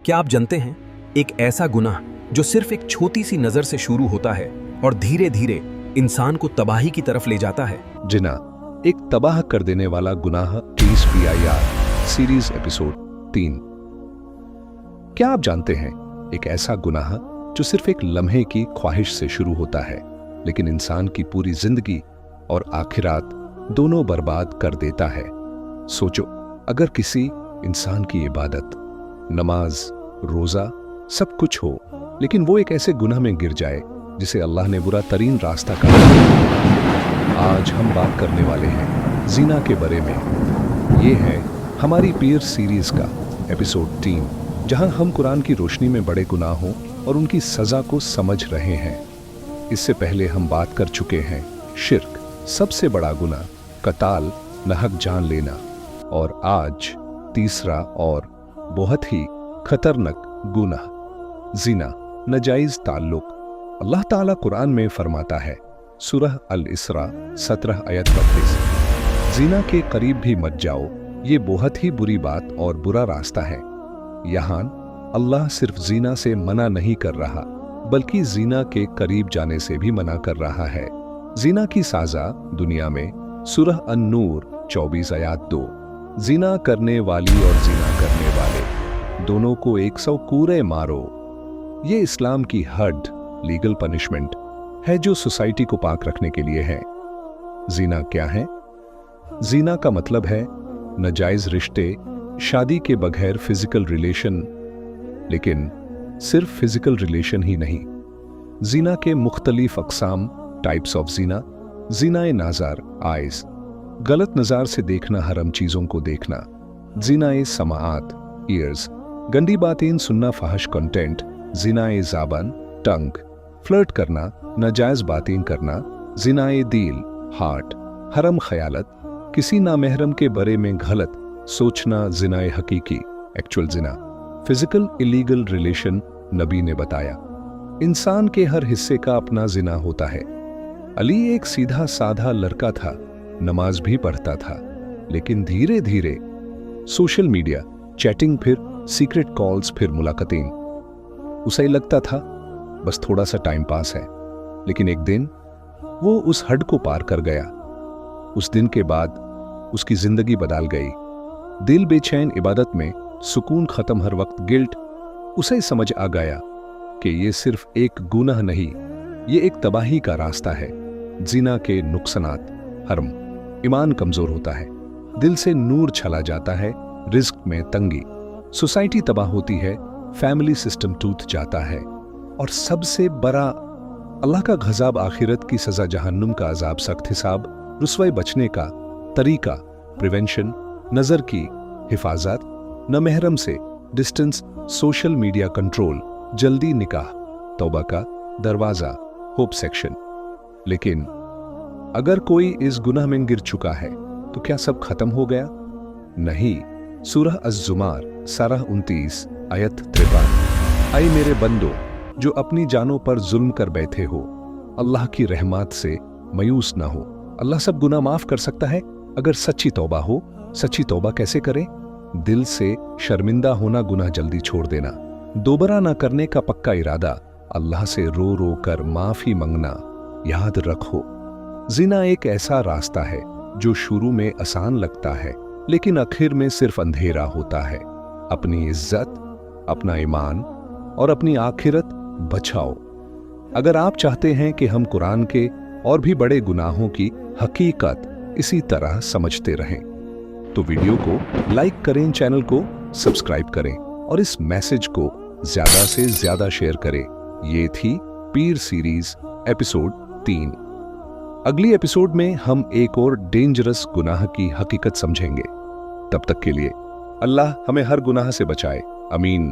क्या आप जानते हैं, एक ऐसा गुनाह जो सिर्फ एक छोटी सी नजर से शुरू होता है और धीरे धीरे इंसान को तबाही की तरफ ले जाता है। जिना एक तबाह कर देने वाला गुनाह। PIR series episode 3। क्या आप जानते हैं, एक ऐसा गुनाह जो सिर्फ एक लम्हे की ख्वाहिश से शुरू होता है लेकिन इंसान की पूरी जिंदगी और आखिरात दोनों बर्बाद कर देता है। सोचो, अगर किसी इंसान की इबादत, नमाज, रोजा सब कुछ हो लेकिन वो एक ऐसे गुनाह में गिर जाए जिसे अल्लाह ने बुरा तरीन रास्ता कहा। आज हम बात करने वाले हैं ज़िना के बारे में। ये है हमारी पीर सीरीज का एपिसोड 3, जहां हम कुरान की रोशनी में बड़े गुनाहों और उनकी सजा को समझ रहे हैं। इससे पहले हम बात कर चुके हैं शिर्क, सबसे बड़ा गुनाह, कताल, नाहक जान लेना, और आज तीसरा और बहुत ही खतरनाक गुनाह, ज़िना, नाजायज ताल्लुक। अल्लाह ताला कुरान में फरमाता है, सूरह अल-इसरा 17 आयत 32, ज़िना के करीब भी मत जाओ, ये बहुत ही बुरी बात और बुरा रास्ता है। यहाँ अल्लाह सिर्फ ज़िना से मना नहीं कर रहा बल्कि ज़िना के करीब जाने से भी मना कर रहा है। ज़िना की साजा दुनिया में सूरह अन-नूर 24 आयत 2, ज़िना करने वाली और ज़िना करने वाले दोनों को 100 कूरे मारो। ये इस्लाम की हद लीगल पनिशमेंट है जो सोसाइटी को पाक रखने के लिए है। ज़िना क्या है? ज़िना का मतलब है नाजायज रिश्ते, शादी के बगैर फिजिकल रिलेशन। लेकिन सिर्फ फिजिकल रिलेशन ही नहीं, ज़िना के मुख्तलिफ अक़साम, टाइप्स ऑफ ज़िना। ज़िनाए नाज़र, आइज़, गलत नज़र से देखना, हरम चीज़ों को देखना। ज़िनाए समाआत, ईयर्स, गंदी बातें सुनना, फहश कंटेंट। ज़िनाए ज़बान, टंग, फ्लर्ट करना, नाजायज बातें करना। ज़िनाए दिल, हार्ट, हरम ख्यालत, किसी नामहरम के बारे में गलत सोचना। ज़िनाए हकीकी, एक्चुअल ज़िना, फिजिकल इलीगल रिलेशन। नबी ने बताया, इंसान के हर हिस्से का अपना ज़िना होता है। अली एक सीधा साधा लड़का था, नमाज भी पढ़ता था, लेकिन धीरे धीरे सोशल मीडिया, चैटिंग, फिर सीक्रेट कॉल्स, फिर मुलाकातें, उसे लगता था बस थोड़ा सा टाइम पास है। लेकिन एक दिन वो उस हद को पार कर गया। उस दिन के बाद उसकी जिंदगी बदल गई। दिल बेचैन, इबादत में सुकून खत्म, हर वक्त गिल्ट। उसे समझ आ गया कि ये सिर्फ एक गुनाह नहीं, ये एक तबाही का रास्ता है। ज़िना के नुकसानात, हरम, ईमान कमजोर होता है, दिल से नूर छला जाता है, रिस्क में तंगी, सोसाइटी तबाह होती है, फैमिली सिस्टम टूट जाता है, और सबसे बड़ा अल्लाह का गज़ब, आखिरत की सजा, जहन्नुम का अजाब, सख्त हिसाब। रुसवाई बचने का तरीका, प्रिवेंशन, नज़र की हिफाजत, नामहरम से डिस्टेंस, सोशल मीडिया कंट्रोल, जल्दी निकाह, तौबा का दरवाज़ा, होप सेक्शन। लेकिन अगर कोई इस गुनाह में गिर चुका है तो क्या सब खत्म हो गया? नहीं। सूरह अज़-ज़ुमार 29 आयत 53, ऐ मेरे बंदो जो अपनी जानों पर जुल्म कर बैठे हो, अल्लाह की रहमत से मायूस ना हो। अल्लाह सब गुनाह माफ कर सकता है अगर सच्ची तौबा हो। सच्ची तौबा कैसे करें? दिल से शर्मिंदा होना, गुनाह जल्दी छोड़ देना, दोबारा ना करने का पक्का इरादा, अल्लाह से रो रो कर माफी मांगना। याद रखो, ज़िना एक ऐसा रास्ता है जो शुरू में आसान लगता है लेकिन आखिर में सिर्फ अंधेरा होता है। अपनी इज्जत, अपना ईमान और अपनी आखिरत बचाओ। अगर आप चाहते हैं कि हम कुरान के और भी बड़े गुनाहों की हकीकत इसी तरह समझते रहें तो वीडियो को लाइक करें, चैनल को सब्सक्राइब करें और इस मैसेज को ज्यादा से ज्यादा शेयर करें। ये थी पीर सीरीज एपिसोड 3। अगली एपिसोड में हम एक और डेंजरस गुनाह की हकीकत समझेंगे। तब तक के लिए अल्लाह हमें हर गुनाह से बचाए, आमीन।